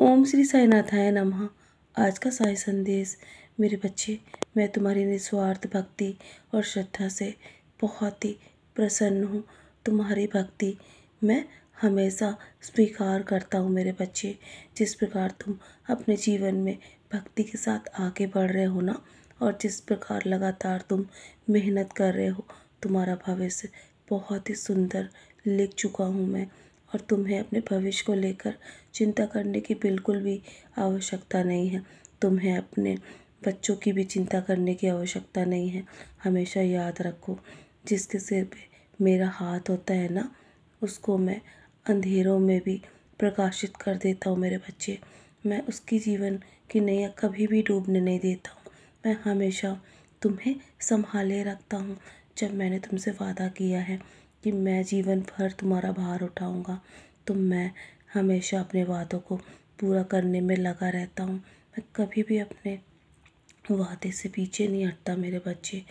ओम श्री साईनाथाय नमः। आज का साई संदेश। मेरे बच्चे, मैं तुम्हारी निस्वार्थ भक्ति और श्रद्धा से बहुत ही प्रसन्न हूँ। तुम्हारी भक्ति मैं हमेशा स्वीकार करता हूँ। मेरे बच्चे, जिस प्रकार तुम अपने जीवन में भक्ति के साथ आगे बढ़ रहे हो ना, और जिस प्रकार लगातार तुम मेहनत कर रहे हो, तुम्हारा भविष्य बहुत ही सुंदर लिख चुका हूँ मैं। और तुम्हें अपने भविष्य को लेकर चिंता करने की बिल्कुल भी आवश्यकता नहीं है। तुम्हें अपने बच्चों की भी चिंता करने की आवश्यकता नहीं है। हमेशा याद रखो, जिसके सिर पे मेरा हाथ होता है ना, उसको मैं अंधेरों में भी प्रकाशित कर देता हूँ। मेरे बच्चे, मैं उसकी जीवन की नैया कभी भी डूबने नहीं देता हूँ। मैं हमेशा तुम्हें संभाले रखता हूँ। जब मैंने तुमसे वादा किया है कि मैं जीवन भर तुम्हारा भार उठाऊंगा, तो मैं हमेशा अपने वादों को पूरा करने में लगा रहता हूँ। मैं कभी भी अपने वादे से पीछे नहीं हटता। मेरे बच्चे,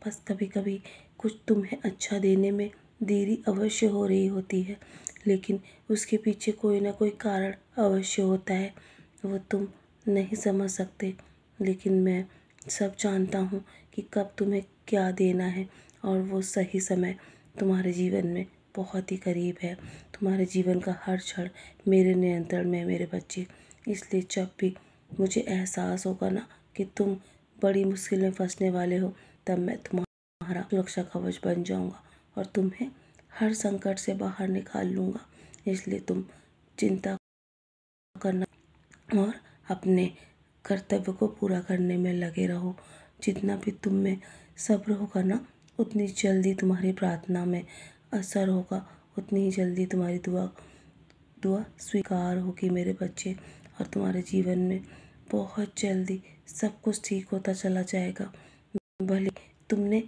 बस कभी कभी कुछ तुम्हें अच्छा देने में देरी अवश्य हो रही होती है, लेकिन उसके पीछे कोई ना कोई कारण अवश्य होता है। वो तुम नहीं समझ सकते, लेकिन मैं सब जानता हूँ कि कब तुम्हें क्या देना है, और वो सही समय तुम्हारे जीवन में बहुत ही करीब है। तुम्हारे जीवन का हर क्षण मेरे नियंत्रण में है। मेरे बच्चे, इसलिए जब भी मुझे एहसास होगा ना कि तुम बड़ी मुश्किल में फंसने वाले हो, तब मैं तुम्हारा सुरक्षा कवच बन जाऊंगा और तुम्हें हर संकट से बाहर निकाल लूँगा। इसलिए तुम चिंता करना और अपने कर्तव्य को पूरा करने में लगे रहो। जितना भी तुम में सब्र होगा ना, उतनी जल्दी तुम्हारी प्रार्थना में असर होगा, उतनी ही जल्दी तुम्हारी दुआ स्वीकार होगी। मेरे बच्चे, और तुम्हारे जीवन में बहुत जल्दी सब कुछ ठीक होता चला जाएगा। भले तुमने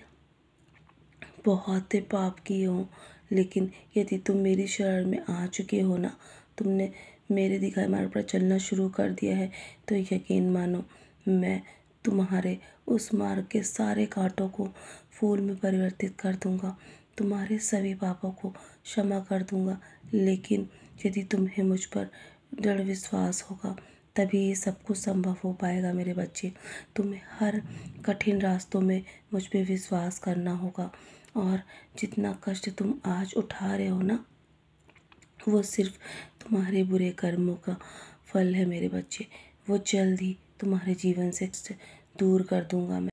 बहुत से पाप किए हों, लेकिन यदि तुम मेरी शरण में आ चुके हो ना, तुमने मेरे दिखाए मार्ग पर चलना शुरू कर दिया है, तो यकीन मानो, मैं तुम्हारे उस मार्ग के सारे कांटों को फूल में परिवर्तित कर दूंगा। तुम्हारे सभी पापों को क्षमा कर दूंगा। लेकिन यदि तुम्हें मुझ पर दृढ़ विश्वास होगा, तभी ये सब कुछ संभव हो पाएगा। मेरे बच्चे, तुम्हें हर कठिन रास्तों में मुझ पे विश्वास करना होगा। और जितना कष्ट तुम आज उठा रहे हो ना, वो सिर्फ तुम्हारे बुरे कर्मों का फल है। मेरे बच्चे, वो जल्द ही तुम्हारे जीवन से दूर कर दूंगा मैं।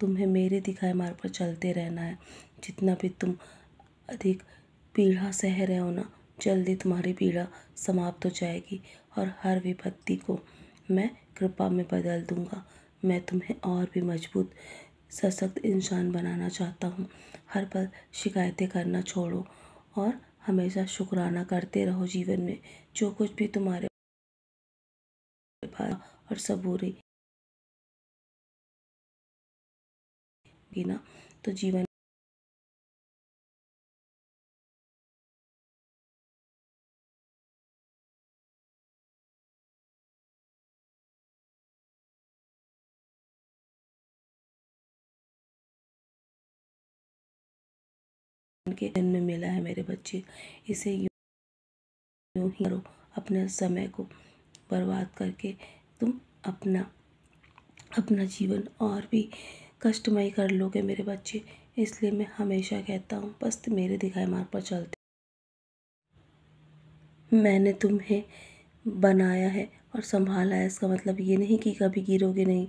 तुम्हें मेरे दिखाए मार्ग पर चलते रहना है। जितना भी तुम अधिक पीड़ा सह रहे हो ना, जल्दी तुम्हारी पीड़ा समाप्त हो जाएगी और हर विपत्ति को मैं कृपा में बदल दूंगा। मैं तुम्हें और भी मजबूत सशक्त इंसान बनाना चाहता हूँ। हर पल शिकायतें करना छोड़ो और हमेशा शुक्राना करते रहो। जीवन में जो कुछ भी तुम्हारे पास और सबूरी ना, तो जीवन के जन्म में मिला है। मेरे बच्चे, इसे यूं ही करो। अपने समय को बर्बाद करके तुम अपना अपना जीवन और भी कष्टमय कर लोगे। मेरे बच्चे, इसलिए मैं हमेशा कहता हूँ, बस मेरे दिखाए मार्ग पर चलते। मैंने तुम्हें बनाया है और संभाला है। इसका मतलब ये नहीं कि कभी गिरोगे नहीं।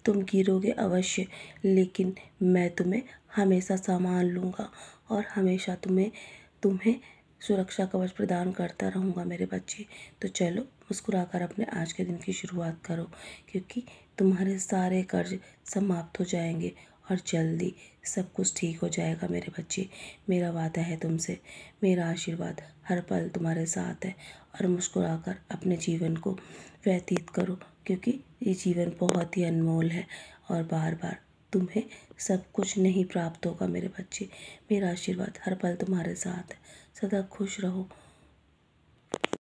तुम गिरोगे अवश्य, लेकिन मैं तुम्हें हमेशा संभाल लूँगा और हमेशा तुम्हें तुम्हें सुरक्षा कवच प्रदान करता रहूँगा। मेरे बच्चे, तो चलो मुस्कुराकर अपने आज के दिन की शुरुआत करो, क्योंकि तुम्हारे सारे कर्ज समाप्त हो जाएंगे और जल्दी सब कुछ ठीक हो जाएगा। मेरे बच्चे, मेरा वादा है तुमसे, मेरा आशीर्वाद हर पल तुम्हारे साथ है। और मुस्कुराकर अपने जीवन को व्यतीत करो, क्योंकि ये जीवन बहुत ही अनमोल है और बार बार तुम्हें सब कुछ नहीं प्राप्त होगा। मेरे बच्चे, मेरा आशीर्वाद हर पल तुम्हारे साथ है। सदा खुश रहो